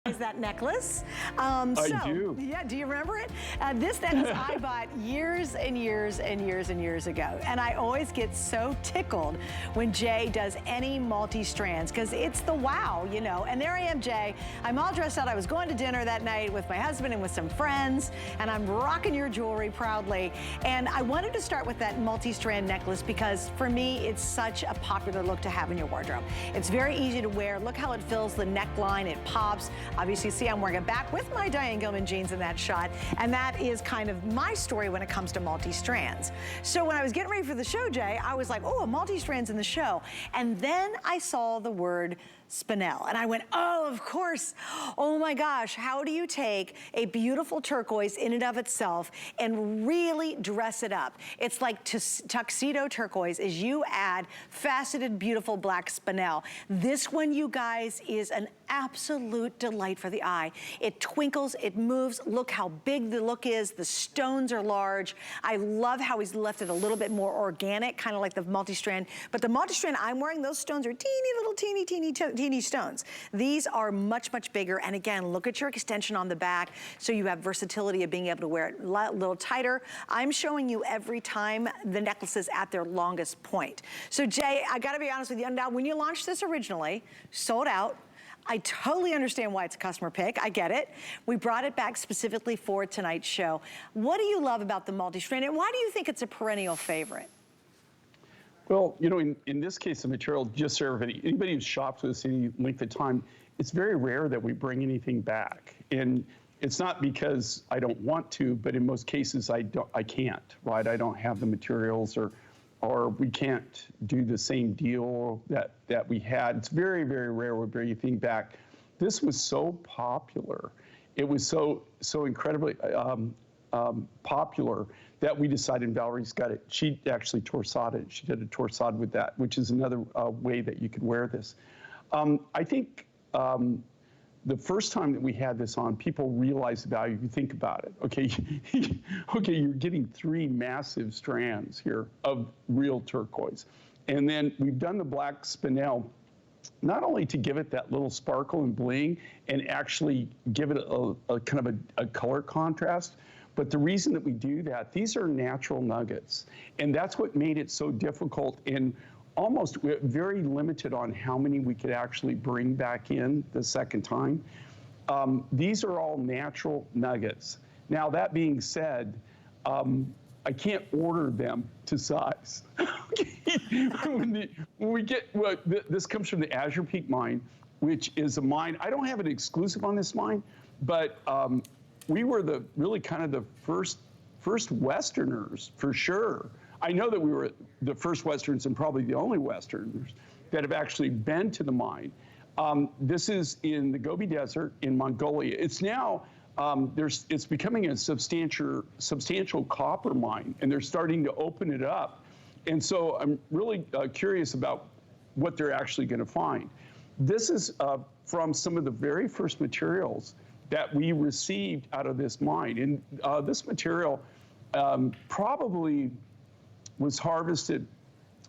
Is that necklace? I do. Yeah, do you remember it? This necklace I bought years and years and years and years ago. And I always get so tickled when Jay does any multi-strands because it's the wow, you know. And there I am, Jay. I'm all dressed out. I was going to dinner that night with my husband and with some friends, and I'm rocking your jewelry proudly. And I wanted to start with that multi-strand necklace because for me, it's such a popular look to have in your wardrobe. It's very easy to wear. Look how it fills the neckline. It pops. Obviously, see, I'm wearing it back with my Diane Gilman jeans in that shot, and that is kind of my story when it comes to multi-strands. So when I was getting ready for the show, Jay, I was like, oh, a multi-strands in the show. And then I saw the word Spinel, and I went, oh, of course. Oh my gosh, how do you take a beautiful turquoise in and of itself and really dress it up? It's like tuxedo turquoise as you add faceted, beautiful black Spinel. This one, you guys, is an absolute delight for the eye. It twinkles, it moves. Look how big the look is. The stones are large. I love how he's left it a little bit more organic, kind of like the multi-strand. But the multi-strand I'm wearing, those stones are teeny little, teeny stones. These are much, much bigger. And again, look at your extension on the back. So you have versatility of being able to wear it a little tighter. I'm showing you every time the necklace is at their longest point. So Jay, I gotta be honest with you. Now, when you launched this originally, sold out. I totally understand why it's a customer pick. I get it. We brought it back specifically for tonight's show. What do you love about the multi-strand, and why do you think it's a perennial favorite? Well, you know, in this case, the material, just so anybody who's shopped with us any length of time, it's very rare that we bring anything back. And it's not because I don't want to, but in most cases, I can't, right? I don't have the materials, or we can't do the same deal that we had. It's very, very rare we bring anything back. This was so popular. It was so incredibly popular that we decided, Valerie's got it. She actually torsaded. She did a torsade with that, which is another way that you could wear this. I think the first time that we had this on, people realized the value. You think about it, okay? Okay, you're getting 3 massive strands here of real turquoise. And then we've done the black Spinel, not only to give it that little sparkle and bling and actually give it a kind of a color contrast, but the reason that we do that, these are natural nuggets. And that's what made it so difficult and almost very limited on how many we could actually bring back in the second time. These are all natural nuggets. Now, that being said, I can't order them to size. when we get, well, this comes from the Azure Peak mine, which is a mine. I don't have an exclusive on this mine, but we were really kind of the first Westerners, for sure. I know that we were the first Westerns and probably the only Westerners that have actually been to the mine. This is in the Gobi Desert in Mongolia. It's now, it's becoming a substantial copper mine, and they're starting to open it up. And so I'm really curious about what they're actually going to find. This is from some of the very first materials that we received out of this mine. And this material probably was harvested,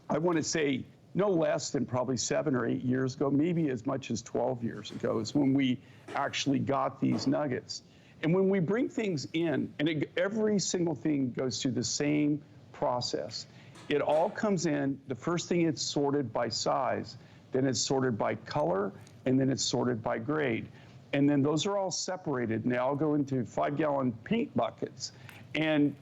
I want to say, no less than probably 7 or 8 years ago, maybe as much as 12 years ago is when we actually got these nuggets. And when we bring things in, and every single thing goes through the same process. It all comes in, the first thing it's sorted by size, then it's sorted by color, and then it's sorted by grade. And then those are all separated, and they all go into 5-gallon paint buckets. And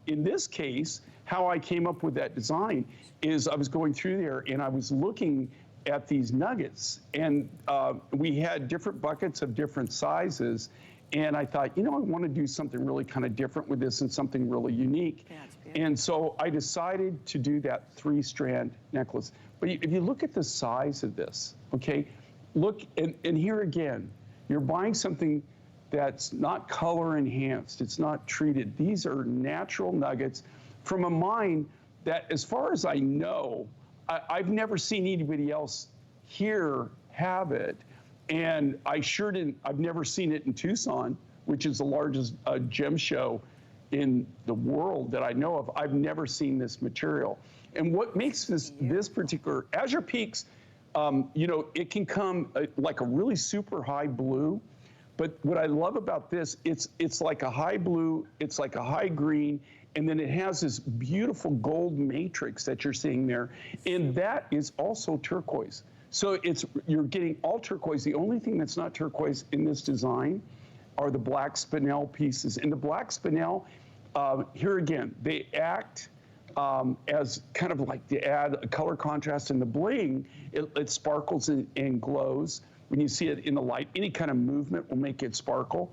in this case, how I came up with that design is I was going through there and I was looking at these nuggets, and we had different buckets of different sizes. And I thought, you know, I want to do something really kind of different with this and something really unique. Yeah, and so I decided to do that 3-strand necklace. But if you look at the size of this, okay, look, and here again, you're buying something that's not color enhanced, it's not treated. These are natural nuggets from a mine that, as far as I know, I've never seen anybody else here have it. And I've never seen it in Tucson, which is the largest gem show in the world that I know of. I've never seen this material. And what makes this particular, Azure Peaks, you know, it can come like a really super high blue, But what I love about this, it's like a high blue, it's like a high green, and then it has this beautiful gold matrix that you're seeing there, and that is also turquoise. So you're getting all turquoise. The only thing that's not turquoise in this design are the black spinel pieces. And the black spinel, here again, they act as kind of like to add a color contrast in the bling. It sparkles and glows. When you see it in the light, any kind of movement will make it sparkle.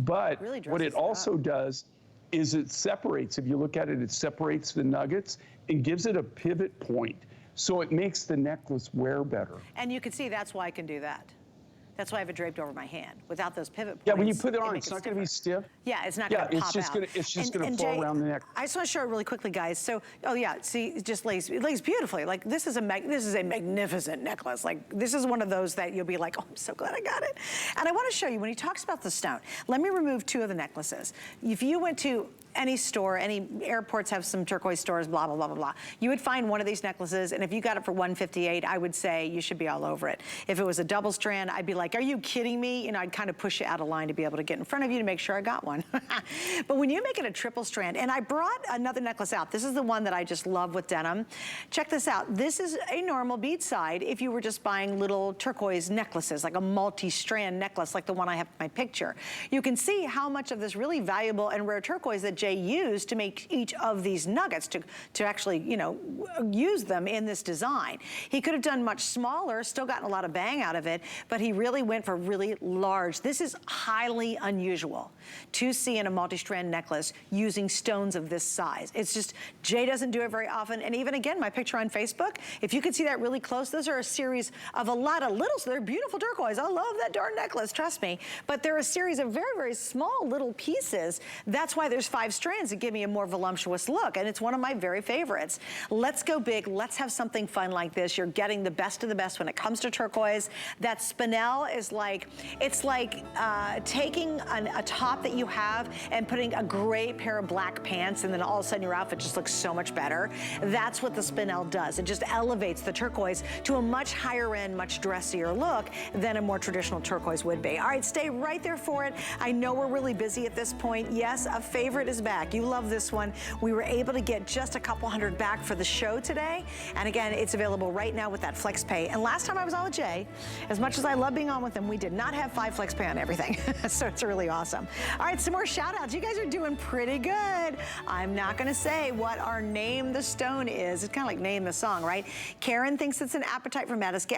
But really what it also does is it separates. If you look at it, it separates the nuggets and gives it a pivot point. So it makes the necklace wear better. And you can see that's why I can do that. That's why I have it draped over my hand. Without those pivot points. Yeah, when you put it on, it's not going to be stiff. Yeah, it's not going to pop out. It's just going to flow around the neck. I just want to show it really quickly, guys. So, oh yeah, see, it just lays beautifully. Like this is a magnificent necklace. Like this is one of those that you'll be like, oh, I'm so glad I got it. And I want to show you when he talks about the stone. Let me remove two of the necklaces. If you went to any store, any airports have some turquoise stores, blah, blah, blah, blah, blah. You would find one of these necklaces, and if you got it for $158, I would say you should be all over it. If it was a double strand, I'd be like, are you kidding me? You know, I'd kind of push you out of line to be able to get in front of you to make sure I got one. But when you make it a triple strand, and I brought another necklace out. This is the one that I just love with denim. Check this out. This is a normal bead side if you were just buying little turquoise necklaces, like a multi-strand necklace like the one I have in my picture. You can see how much of this really valuable and rare turquoise that Jay used to make each of these nuggets to actually, you know, use them in this design. He could have done much smaller, still gotten a lot of bang out of it, but he really went for really large. This is highly unusual to see in a multi-strand necklace using stones of this size. It's just, Jay doesn't do it very often. And even again, my picture on Facebook, if you could see that really close, those are a series of a lot of little, so they're beautiful turquoise. I love that darn necklace, trust me. But they're a series of very, very small little pieces. That's why there's 5 strands to give me a more voluptuous look. And it's one of my very favorites. Let's go big. Let's have something fun like this. You're getting the best of the best when it comes to turquoise. That spinel is like, it's like taking a top that you have and putting a great pair of black pants, and then all of a sudden your outfit just looks so much better. That's what the spinel does. It just elevates the turquoise to a much higher end, much dressier look than a more traditional turquoise would be. All right, stay right there for it. I know we're really busy at this point. Yes, a favorite is back. You love this one. We were able to get just a couple hundred back for the show today. And again, it's available right now with that flex pay. And last time I was on with Jay, as much as I love being on with him, we did not have 5 flex pay on everything. So it's really awesome. All right, some more shout outs. You guys are doing pretty good. I'm not gonna say what our name the stone is. It's kind of like name the song, right? Karen thinks it's an appetite for Madagascar.